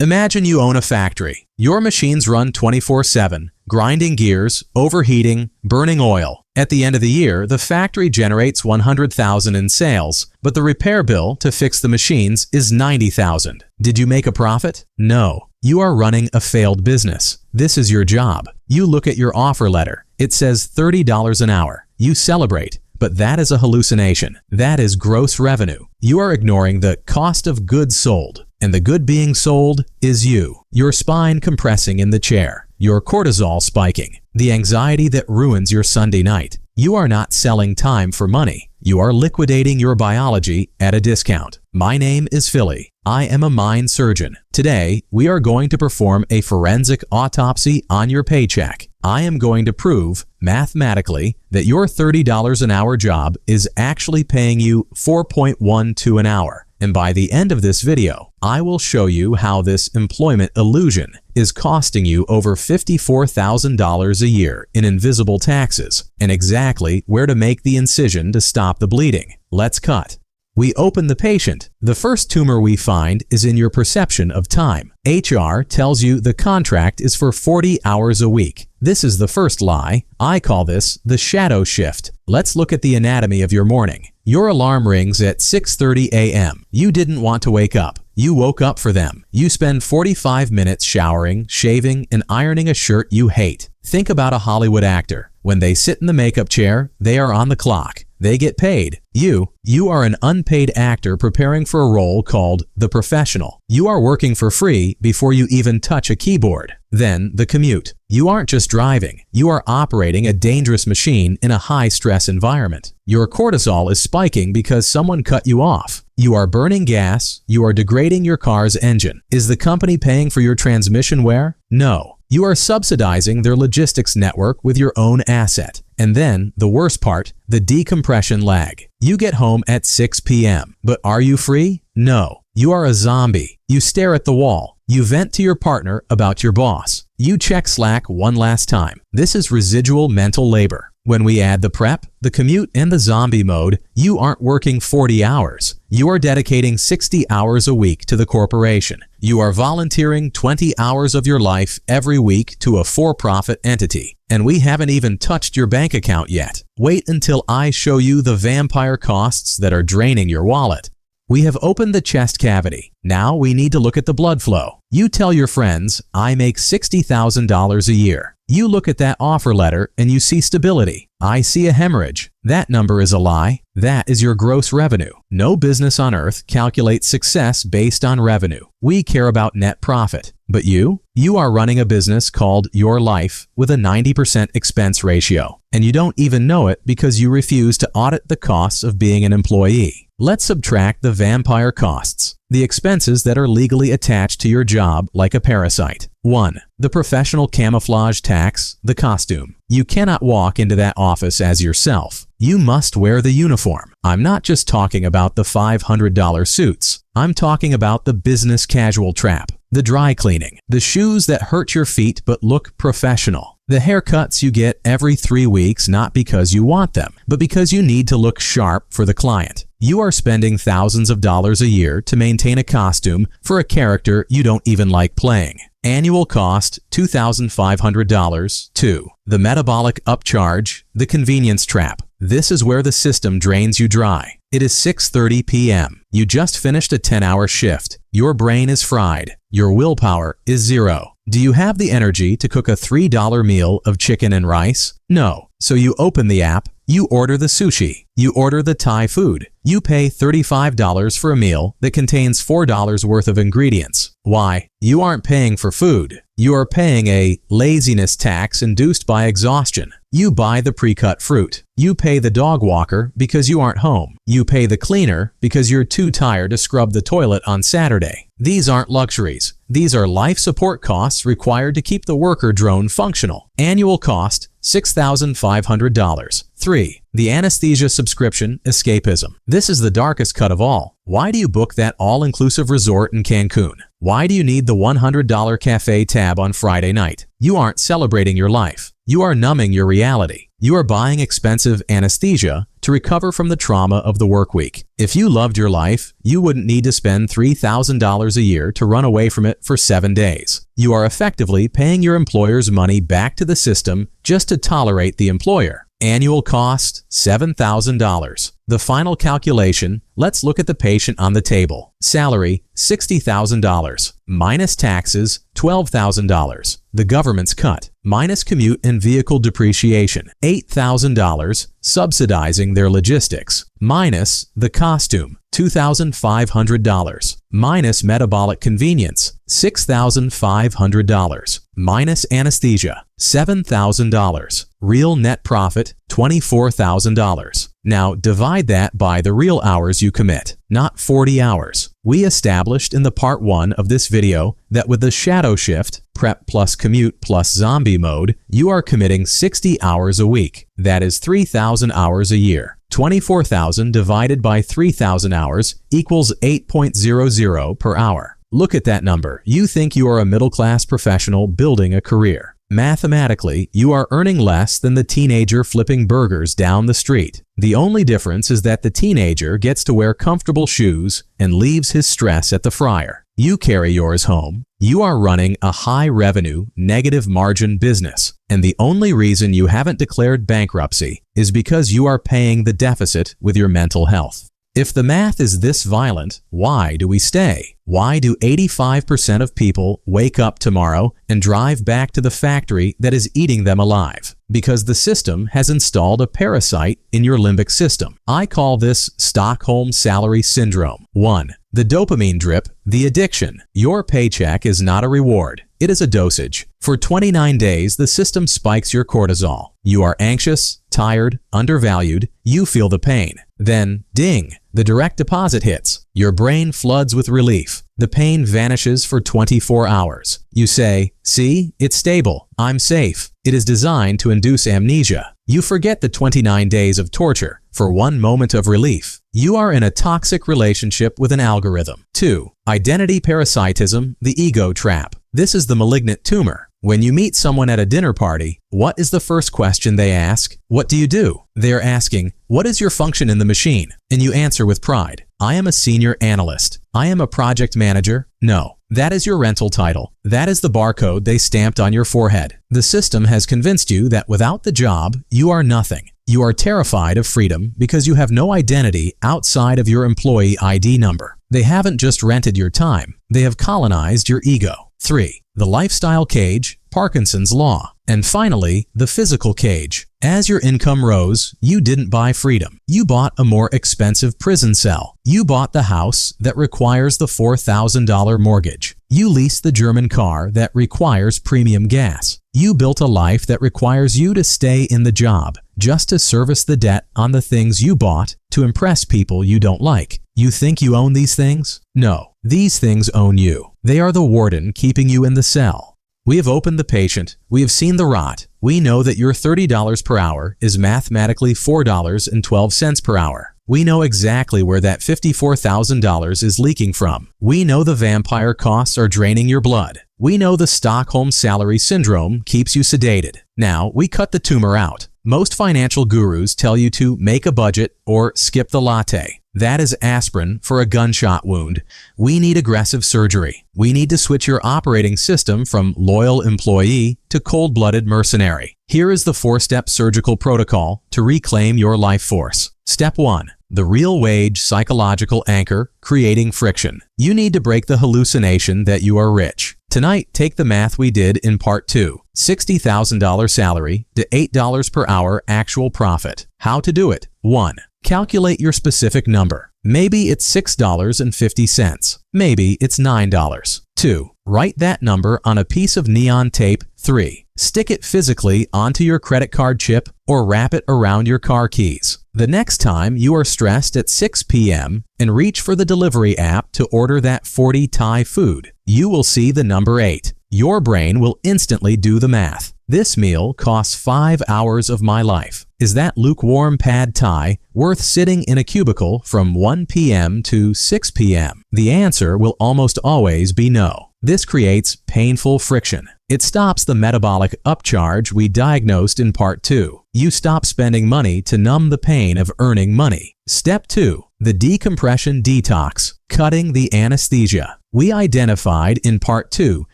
Imagine you own a factory. Your machines run 24/7, grinding gears, overheating, burning oil. At the end of the year, the factory generates $100,000 in sales, but the repair bill to fix the machines is $90,000. Did you make a profit? No. You are running a failed business. This is your job. You look at your offer letter. It says $30 an hour. You celebrate. But that is a hallucination. That is gross revenue. You are ignoring the cost of goods sold. And the good being sold is you. Your spine compressing in the chair. Your cortisol spiking. The anxiety that ruins your Sunday night. You are not selling time for money. You are liquidating your biology at a discount. My name is Philly. I am a mind surgeon. Today, we are going to perform a forensic autopsy on your paycheck. I am going to prove, mathematically, that your $30 an hour job is actually paying you $4.12 an hour. And by the end of this video, I will show you how this employment illusion is costing you over $54,000 a year in invisible taxes, and exactly where to make the incision to stop the bleeding. Let's cut. We open the patient. The first tumor we find is in your perception of time. HR tells you the contract is for 40 hours a week. This is the first lie. I call this the shadow shift. Let's look at the anatomy of your morning. Your alarm rings at 6:30 a.m. You didn't want to wake up. You woke up for them. You spend 45 minutes showering, shaving, and ironing a shirt you hate. Think about a Hollywood actor. When they sit in the makeup chair, they are on the clock. They get paid. You are an unpaid actor preparing for a role called the professional. You are working for free before you even touch a keyboard. Then the commute. You aren't just driving. You are operating a dangerous machine in a high-stress environment. Your cortisol is spiking because someone cut you off. You are burning gas. You are degrading your car's engine. Is the company paying for your transmission wear? No. You are subsidizing their logistics network with your own asset. And then, the worst part, the decompression lag. You get home at 6 p.m. But are you free? No. You are a zombie. You stare at the wall. You vent to your partner about your boss. You check Slack one last time. This is residual mental labor. When we add the prep, the commute, and the zombie mode, you aren't working 40 hours. You are dedicating 60 hours a week to the corporation. You are volunteering 20 hours of your life every week to a for-profit entity. And we haven't even touched your bank account yet. Wait until I show you the vampire costs that are draining your wallet. We have opened the chest cavity. Now we need to look at the blood flow. You tell your friends, I make $60,000 a year. You look at that offer letter and you see stability. I see a hemorrhage. That number is a lie. That is your gross revenue. No business on earth calculates success based on revenue. We care about net profit. But you are running a business called Your Life with a 90% expense ratio. And you don't even know it because you refuse to audit the costs of being an employee. Let's subtract the vampire costs, the expenses that are legally attached to your job like a parasite. 1. The professional camouflage tax, the costume. You cannot walk into that office as yourself. You must wear the uniform. I'm not just talking about the $500 suits. I'm talking about the business casual trap, the dry cleaning, the shoes that hurt your feet but look professional. The haircuts you get every 3 weeks not because you want them, but because you need to look sharp for the client. You are spending thousands of dollars a year to maintain a costume for a character you don't even like playing. Annual cost $2,500. 2. The metabolic upcharge, the convenience trap. This is where the system drains you dry. It is 6:30 p.m. You just finished a 10-hour shift. Your brain is fried. Your willpower is zero. Do you have the energy to cook a $3 meal of chicken and rice? No. So you open the app. You order the sushi. You order the Thai food. You pay $35 for a meal that contains $4 worth of ingredients. Why? You aren't paying for food. You are paying a laziness tax induced by exhaustion. You buy the pre-cut fruit. You pay the dog walker because you aren't home. You pay the cleaner because you're too tired to scrub the toilet on Saturday. These aren't luxuries. These are life support costs required to keep the worker drone functional. Annual cost $6,500. 3. The anesthesia subscription escapism. This is the darkest cut of all. Why do you book that all-inclusive resort in Cancun? Why do you need the $100 cafe tab on Friday night? You aren't celebrating your life. You are numbing your reality. You are buying expensive anesthesia to recover from the trauma of the work week. If you loved your life, you wouldn't need to spend $3,000 a year to run away from it for 7 days. You are effectively paying your employer's money back to the system just to tolerate the employer. Annual cost, $7,000. The final calculation, let's look at the patient on the table. Salary, $60,000. Minus taxes, $12,000. The government's cut. Minus commute and vehicle depreciation, $8,000, subsidizing their logistics. Minus the costume, $2,500. Minus metabolic convenience, $6,500. Minus anesthesia, $7,000. Real net profit, $24,000. Now divide that by the real hours you commit, not 40 hours. We established in the part 1 of this video that with the shadow shift, prep plus commute plus zombie mode, you are committing 60 hours a week. That is 3,000 hours a year. 24,000 divided by 3,000 hours equals 8.00 per hour. Look at that number. You think you are a middle-class professional building a career. Mathematically, you are earning less than the teenager flipping burgers down the street. The only difference is that the teenager gets to wear comfortable shoes and leaves his stress at the fryer. You carry yours home. You are running a high-revenue, negative-margin business, and the only reason you haven't declared bankruptcy is because you are paying the deficit with your mental health. If the math is this violent, why do we stay? Why do 85% of people wake up tomorrow and drive back to the factory that is eating them alive? Because the system has installed a parasite in your limbic system. I call this Stockholm salary syndrome. 1. The dopamine drip, the addiction. Your paycheck is not a reward. It is a dosage. For 29 days, the system spikes your cortisol. You are anxious, tired, undervalued. You feel the pain. Then, ding, the direct deposit hits. Your brain floods with relief. The pain vanishes for 24 hours. You say, see, it's stable. I'm safe. It is designed to induce amnesia. You forget the 29 days of torture for one moment of relief. You are in a toxic relationship with an algorithm. 2. Identity parasitism, the ego trap. This is the malignant tumor. When you meet someone at a dinner party, what is the first question they ask? What do you do? They are asking, what is your function in the machine? And you answer with pride, I am a senior analyst. I am a project manager. No, that is your rental title. That is the barcode they stamped on your forehead. The system has convinced you that without the job, you are nothing. You are terrified of freedom because you have no identity outside of your employee ID number. They haven't just rented your time. They have colonized your ego. 3. The lifestyle cage, Parkinson's law. And finally, the physical cage. As your income rose, you didn't buy freedom. You bought a more expensive prison cell. You bought the house that requires the $4,000 mortgage. You leased the German car that requires premium gas. You built a life that requires you to stay in the job just to service the debt on the things you bought to impress people you don't like. You think you own these things? No, these things own you. They are the warden keeping you in the cell. We have opened the patient. We have seen the rot. We know that your $30 per hour is mathematically $4.12 per hour. We know exactly where that $54,000 is leaking from. We know the vampire costs are draining your blood. We know the Stockholm salary syndrome keeps you sedated. Now, we cut the tumor out. Most financial gurus tell you to make a budget or skip the latte. That is aspirin for a gunshot wound. We need aggressive surgery. We need to switch your operating system from loyal employee to cold-blooded mercenary. Here is the 4-step surgical protocol to reclaim your life force. Step 1. The real wage psychological anchor, creating friction. You need to break the hallucination that you are rich. Tonight, take the math we did in part 2. $60,000 salary to $8 per hour actual profit. How to do it. 1. Calculate your specific number. Maybe it's $6.50. Maybe it's $9. 2. Write that number on a piece of neon tape. 3. Stick it physically onto your credit card chip or wrap it around your car keys. The next time you are stressed at 6 p.m. and reach for the delivery app to order that 40 Thai food, you will see the number 8. Your brain will instantly do the math. This meal costs 5 hours of my life. Is that lukewarm pad thai worth sitting in a cubicle from 1 p.m. to 6 p.m.? The answer will almost always be no. This creates painful friction. It stops the metabolic upcharge we diagnosed in Part 2. You stop spending money to numb the pain of earning money. Step 2. The decompression detox, cutting the anesthesia. We identified in Part 2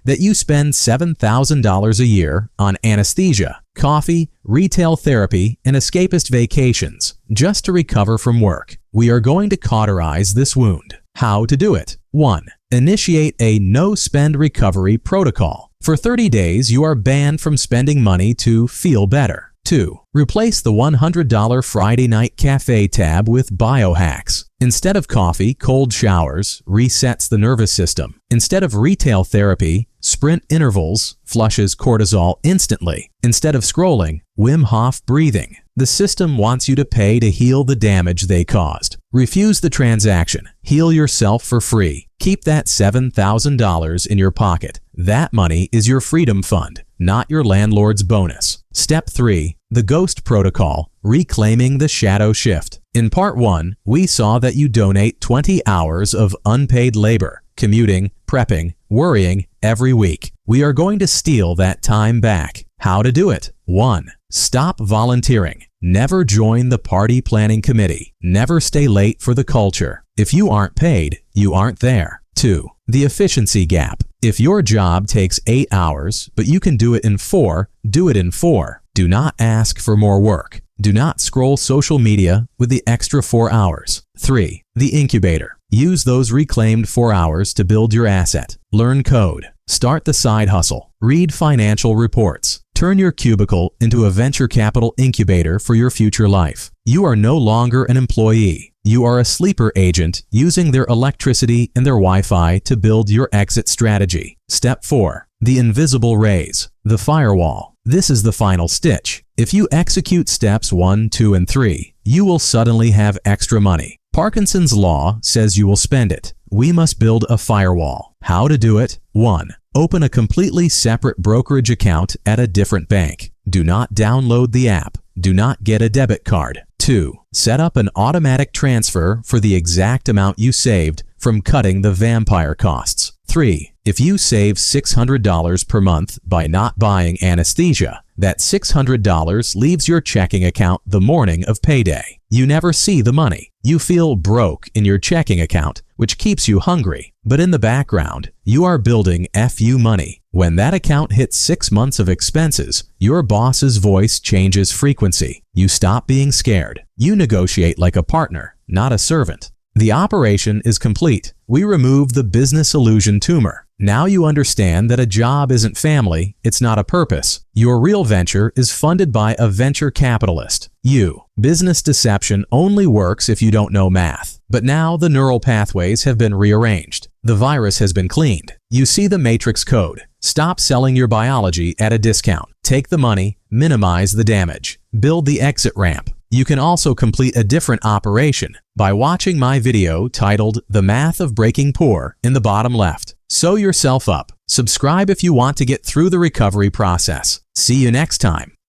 that you spend $7,000 a year on anesthesia, coffee, retail therapy, and escapist vacations just to recover from work. We are going to cauterize this wound. How to do it? 1. Initiate a no-spend recovery protocol. For 30 days, you are banned from spending money to feel better. 2. Replace the $100 Friday night cafe tab with biohacks. Instead of coffee, cold showers resets the nervous system. Instead of retail therapy, sprint intervals flushes cortisol instantly. Instead of scrolling, Wim Hof breathing. The system wants you to pay to heal the damage they caused. Refuse the transaction. Heal yourself for free. Keep that $7,000 in your pocket. That money is your freedom fund, not your landlord's bonus. Step 3. The Ghost Protocol, Reclaiming the Shadow Shift. In Part 1, we saw that you donate 20 hours of unpaid labor, commuting, prepping, worrying every week. We are going to steal that time back. How to do it? 1. Stop volunteering. Never join the party planning committee. Never stay late for the culture. If you aren't paid, you aren't there. 2. The efficiency gap. If your job takes 8 hours, but you can do it in 4, do it in 4. Do not ask for more work. Do not scroll social media with the extra 4 hours. 3. The incubator. Use those reclaimed 4 hours to build your asset. Learn code. Start the side hustle. Read financial reports. Turn your cubicle into a venture capital incubator for your future life. You are no longer an employee. You are a sleeper agent using their electricity and their Wi-Fi to build your exit strategy. Step 4. The invisible raise, the firewall. This is the final stitch. If you execute steps 1, 2, and 3, you will suddenly have extra money. Parkinson's law says you will spend it. We must build a firewall. How to do it? 1. Open a completely separate brokerage account at a different bank. Do not download the app. Do not get a debit card. 2. Set up an automatic transfer for the exact amount you saved from cutting the vampire costs. 3. If you save $600 per month by not buying anesthesia, that $600 leaves your checking account the morning of payday. You never see the money. You feel broke in your checking account, which keeps you hungry. But in the background, you are building FU money. When that account hits 6 months of expenses, your boss's voice changes frequency. You stop being scared. You negotiate like a partner, not a servant. The operation is complete. We remove the business illusion tumor. Now you understand that a job isn't family, it's not a purpose. Your real venture is funded by a venture capitalist. You. Business deception only works if you don't know math. But now the neural pathways have been rearranged. The virus has been cleaned. You see the matrix code. Stop selling your biology at a discount. Take the money, minimize the damage. Build the exit ramp. You can also complete a different operation by watching my video titled The Math of Breaking Poor in the bottom left. Sew yourself up. Subscribe if you want to get through the recovery process. See you next time.